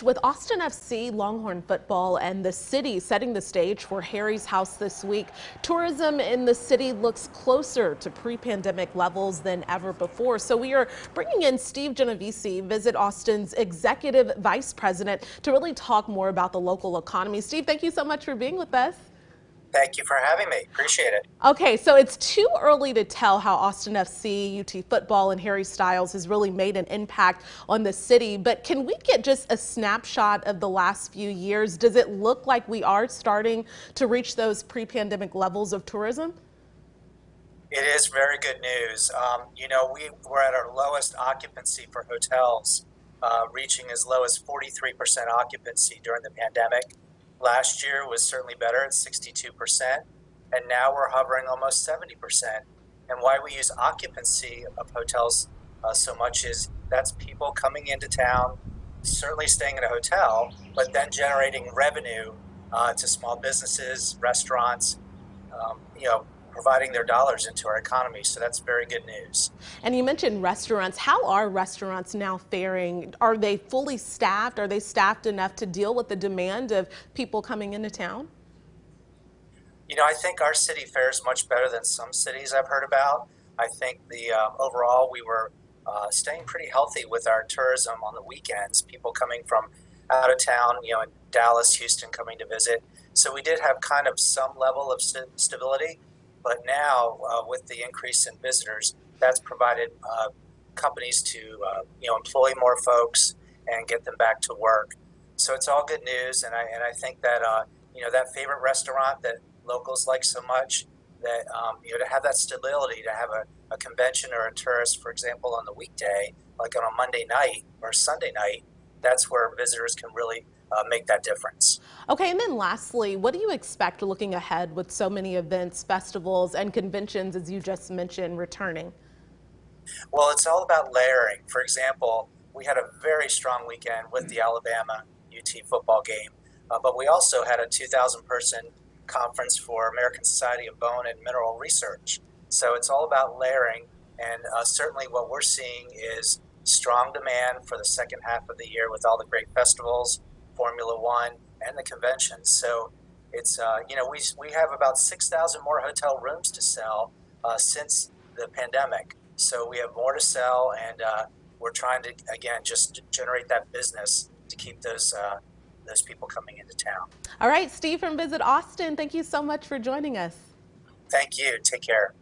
With Austin FC, Longhorn football, and the city setting the stage for Harry's House this week, tourism in the city looks closer to pre-pandemic levels than ever before. So we are bringing in Steve Genovese, Visit Austin's executive vice president, to really talk more about the local economy. Steve, thank you so much for being with us. Thank you for having me. Appreciate it. Okay, so it's too early to tell how Austin FC, UT football, and Harry Styles has really made an impact on the city, but can we get just a snapshot of the last few years? Does it look like we are starting to reach those pre-pandemic levels of tourism? It is very good news. We were at our lowest occupancy for hotels, reaching as low as 43% occupancy during the pandemic. Last year was certainly better at 62%, and now we're hovering almost 70%. And why we use occupancy of hotels so much is that's people coming into town, certainly staying in a hotel, but then generating revenue to small businesses, restaurants, providing their dollars into our economy. So that's very good news. And you mentioned restaurants. How are restaurants now faring? Are they fully staffed? Are they staffed enough to deal with the demand of people coming into town? I think our city fares much better than some cities I've heard about. I think the overall we were staying pretty healthy with our tourism on the weekends. People coming from out of town, in Dallas, Houston, coming to visit. So we did have kind of some level of stability. But now, with the increase in visitors, that's provided companies to employ more folks and get them back to work. So it's all good news, and I think that that favorite restaurant that locals like so much, that to have that stability, to have a convention or a tourist, for example, on the weekday, like on a Monday night or Sunday night, that's where visitors can really make that difference. Okay, and then lastly, what do you expect looking ahead with so many events, festivals, and conventions, as you just mentioned, returning? Well, it's all about layering. For example, we had a very strong weekend with the Alabama UT football game, but we also had a 2,000-person conference for American Society of Bone and Mineral Research. So it's all about layering, and certainly what we're seeing is strong demand for the second half of the year with all the great festivals, Formula One, and the conventions. So it's we have about 6,000 more hotel rooms to sell since the pandemic. So we have more to sell, and we're trying to again just generate that business to keep those people coming into town. All right, Steve from Visit Austin, thank you so much for joining us. Thank you. Take care.